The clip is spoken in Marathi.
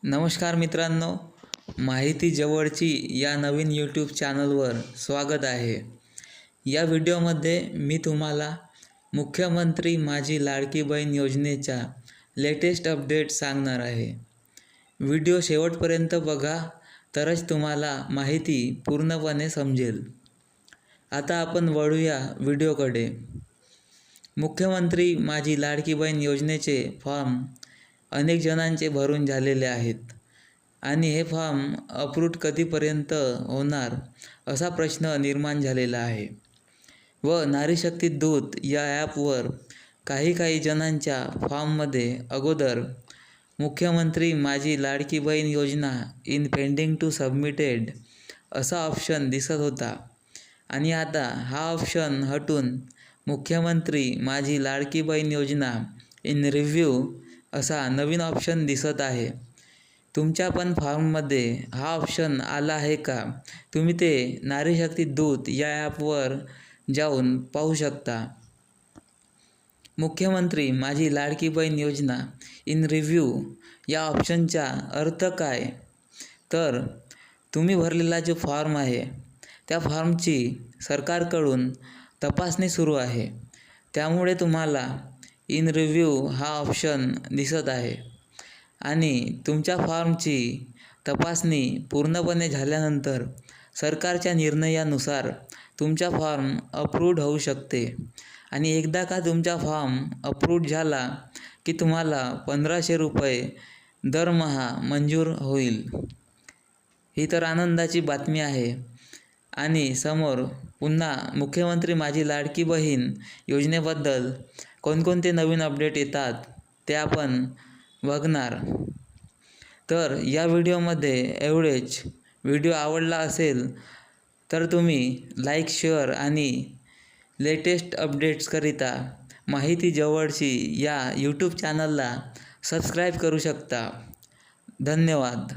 नमस्कार मित्रांनो, माहिती जवळची या नवीन यूट्यूब चॅनलवर स्वागत आहे। या व्हिडिओमध्ये मी तुम्हाला मुख्यमंत्री माझी लाडकी बहीण योजनेचा लेटेस्ट अपडेट सांगणार आहे। व्हिडिओ शेवटपर्यंत बघा, तरच तुम्हाला माहिती पूर्णपणे समजेल। आता आपण वळूया व्हिडिओकडे। मुख्यमंत्री माझी लाडकी बहीण योजनेचे फॉर्म अनेक जणांचे भरून झालेले आहेत आणि हे फॉर्म अप्रूव्ड कधीपर्यंत होणार असा प्रश्न निर्माण झालेला आहे। व नारी शक्ती दूत या ॲपवर काही जणांच्या फॉर्ममध्ये अगोदर मुख्यमंत्री माझी लाडकी बहीण योजना इन पेंडिंग टू सबमिटेड असा ऑप्शन दिसत होता आणि आता हा ऑप्शन हटून मुख्यमंत्री माझी लाडकी बहीण योजना इन रिव्ह्यू असा नवीन ऑप्शन दिसत आहे। तुमच्या पण फॉर्ममध्ये हा ऑप्शन आला आहे का? तुम्ही ते नारी शक्ती दूत या ॲपवर जाऊन पाहू शकता। मुख्यमंत्री माझी लाडकी बहीण योजना इन रिव्ह्यू या ऑप्शनचा अर्थ काय? तर तुम्ही भरलेला जो फॉर्म आहे त्या फॉर्मची सरकारकडून तपासणी सुरू आहे, त्यामुळे तुम्हाला इन रिव्ह्यू हा ऑप्शन दिसत आहे आणि तुमच्या फॉर्मची तपासणी पूर्णपणे झाल्यानंतर सरकारच्या निर्णयानुसार तुमचा फॉर्म अप्रूव्ड होऊ शकते आणि एकदा का तुमचा फॉर्म अप्रूव्ड झाला की तुम्हाला 1500 रुपये दरमहा मंजूर होईल। ही तर आनंदाची बातमी आहे आणि समोर पुन्हा मुख्यमंत्री माझी लाडकी बहीण योजनेबद्दल कोणकोणते नवीन अपडेट येतात ते आपण बघणार। तर या व्हिडिओमध्ये एवढेच। व्हिडिओ आवडला असेल तर तुम्ही लाईक, शेअर आणि लेटेस्ट अपडेट्सकरिता माहिती जवळची या यूट्यूब चॅनलला सबस्क्राईब करू शकता। धन्यवाद।